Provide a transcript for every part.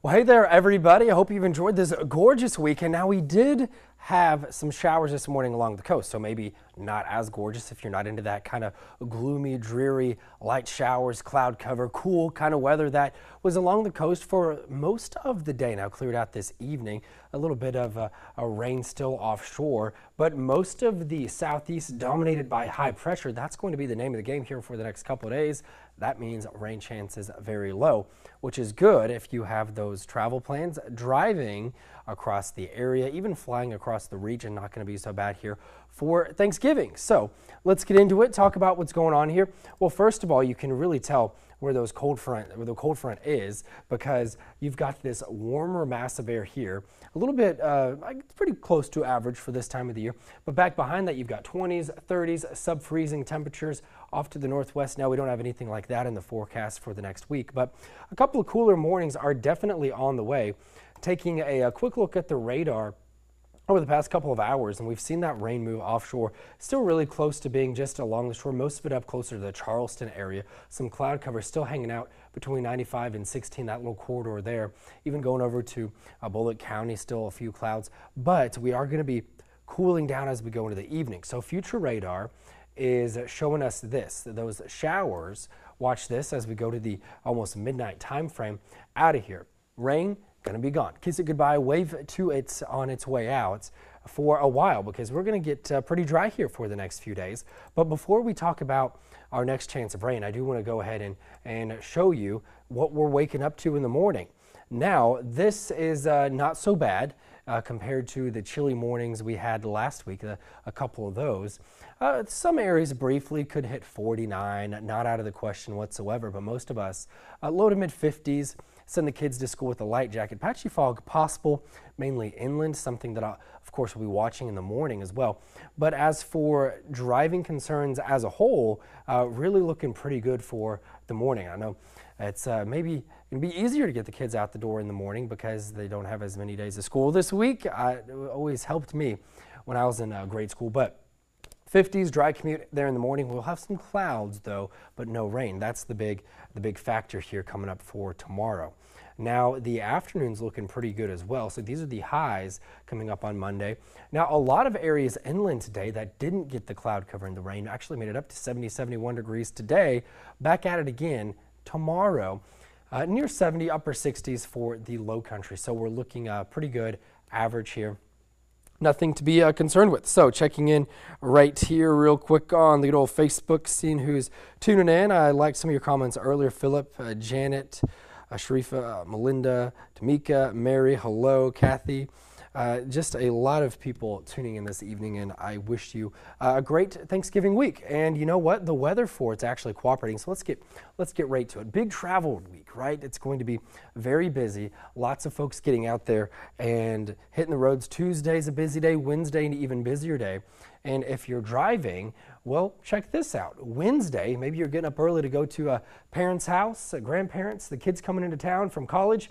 Well, hey there, everybody. I hope you've enjoyed this gorgeous weekend. Now, we did have some showers this morning along the coast, so maybe not as gorgeous if you're not into that kind of gloomy, dreary, light showers, cloud cover, cool kind of weather that was along the coast for most of the day. Now, cleared out this evening, a little bit of a rain still offshore, but most of the southeast dominated by high pressure. That's going to be the name of the game here for the next couple of days. That means rain chances very low, which is good if you have those travel plans. Driving across the area, even flying across the region, not going to be so bad here for Thanksgiving. So let's get into it, talk about what's going on here. Well, first of all, you can really tell where the cold front is, because you've got this warmer mass of air here, a little bit pretty close to average for this time of the year, but back behind that you've got 20s, 30s, sub-freezing temperatures off to the northwest. Now, we don't have anything like that in the forecast for the next week, but a couple of cooler mornings are definitely on the way. Taking a quick look at the radar over the past couple of hours, and we've seen that rain move offshore, still really close to being just along the shore, most of it up closer to the Charleston area. Some cloud cover still hanging out between 95 and 16, that little corridor there. Even going over to Bullitt County, still a few clouds, but we are going to be cooling down as we go into the evening. So future radar is showing us those showers. Watch this as we go to the almost midnight time frame out of here. Rain going to be gone. Kiss it goodbye. Wave to it's on its way out for a while, because we're going to get pretty dry here for the next few days. But before we talk about our next chance of rain, I do want to go ahead and show you what we're waking up to in the morning. Now, this is not so bad compared to the chilly mornings we had last week, a couple of those. Some areas briefly could hit 49, not out of the question whatsoever, but most of us low to mid 50s. Send the kids to school with a light jacket. Patchy fog possible, mainly inland, something that of course we'll be watching in the morning as well. But as for driving concerns as a whole, really looking pretty good for the morning. I know it's maybe it'd be easier to get the kids out the door in the morning because they don't have as many days of school this week. It always helped me when I was in grade school, but 50s, dry commute there in the morning. We'll have some clouds though, but no rain. That's the big factor here coming up for tomorrow. Now, the afternoon's looking pretty good as well. So these are the highs coming up on Monday. Now, a lot of areas inland today that didn't get the cloud cover and the rain actually made it up to 70, 71 degrees today. Back at it again tomorrow. Near 70, upper 60s for the low country. So we're looking pretty good average here. Nothing to be concerned with. So checking in right here real quick on the good old Facebook, seeing who's tuning in. I liked some of your comments earlier. Philip, Janet, Sharifa, Melinda, Tamika, Mary, hello, Kathy. Just a lot of people tuning in this evening, and I wish you a great Thanksgiving week. And you know what? The weather for it's actually cooperating. So let's get right to it. Big travel week, right? It's going to be very busy. Lots of folks getting out there and hitting the roads. Tuesday's a busy day. Wednesday, an even busier day. And if you're driving, well, check this out. Wednesday, maybe you're getting up early to go to a parent's house, grandparents, the kids coming into town from college.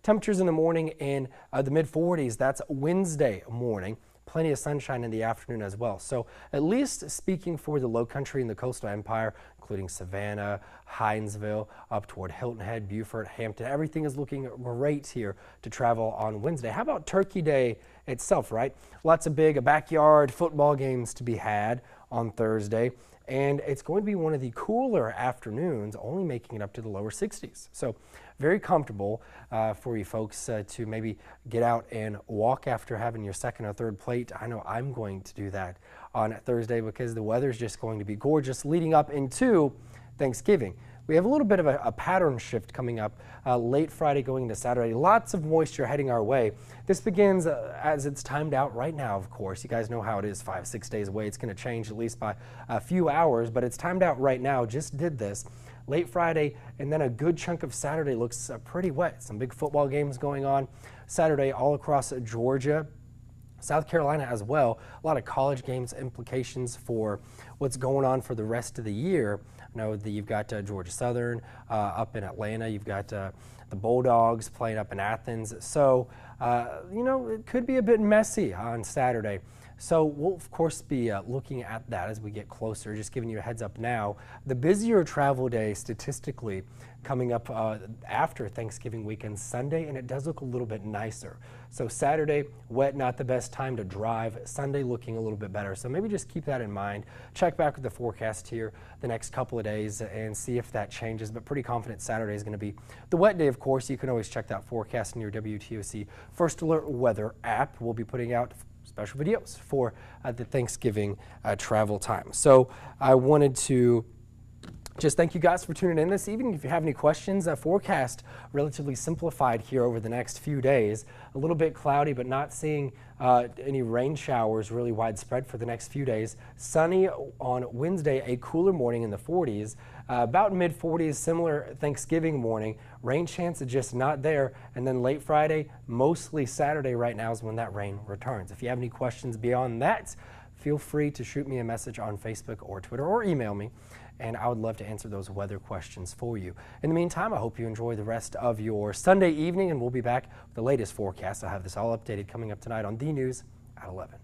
Temperatures in the morning in the mid 40s. That's Wednesday morning. Plenty of sunshine in the afternoon as well. So at least speaking for the low country and the coastal empire, including Savannah, Hinesville, up toward Hilton Head, Beaufort, Hampton, everything is looking great here to travel on Wednesday. How about Turkey Day itself, right? Lots of big backyard football games to be had on Thursday. And it's going to be one of the cooler afternoons, only making it up to the lower 60s. So very comfortable for you folks to maybe get out and walk after having your second or third plate. I know I'm going to do that on Thursday because the weather's just going to be gorgeous leading up into Thanksgiving. We have a little bit of a pattern shift coming up late Friday going into Saturday. Lots of moisture heading our way. This begins as it's timed out right now, of course. You guys know how it is 5-6 days away. It's going to change at least by a few hours, but it's timed out right now. Just did this. Late Friday, and then a good chunk of Saturday looks pretty wet. Some big football games going on Saturday all across Georgia, South Carolina as well. A lot of college games, implications for what's going on for the rest of the year. I know that you've got Georgia Southern up in Atlanta. You've got the Bulldogs playing up in Athens. So, you know, it could be a bit messy on Saturday. So we'll of course be looking at that as we get closer, just giving you a heads up now. The busier travel day statistically coming up after Thanksgiving weekend Sunday, and it does look a little bit nicer. So Saturday, wet, not the best time to drive. Sunday looking a little bit better. So maybe just keep that in mind. Check back with the forecast here the next couple of days and see if that changes, but pretty confident Saturday is going to be the wet day. Of course, you can always check that forecast in your WTOC First Alert Weather app. We'll be putting out special videos for the Thanksgiving travel time. So I wanted to just thank you guys for tuning in this evening. If you have any questions, forecast relatively simplified here over the next few days. A little bit cloudy, but not seeing any rain showers really widespread for the next few days. Sunny on Wednesday, a cooler morning in the 40s. About mid-40s, similar Thanksgiving morning. Rain chance is just not there. And then late Friday, mostly Saturday right now is when that rain returns. If you have any questions beyond that, feel free to shoot me a message on Facebook or Twitter or email me, and I would love to answer those weather questions for you. In the meantime, I hope you enjoy the rest of your Sunday evening, and we'll be back with the latest forecast. I'll have this all updated coming up tonight on DNews at 11.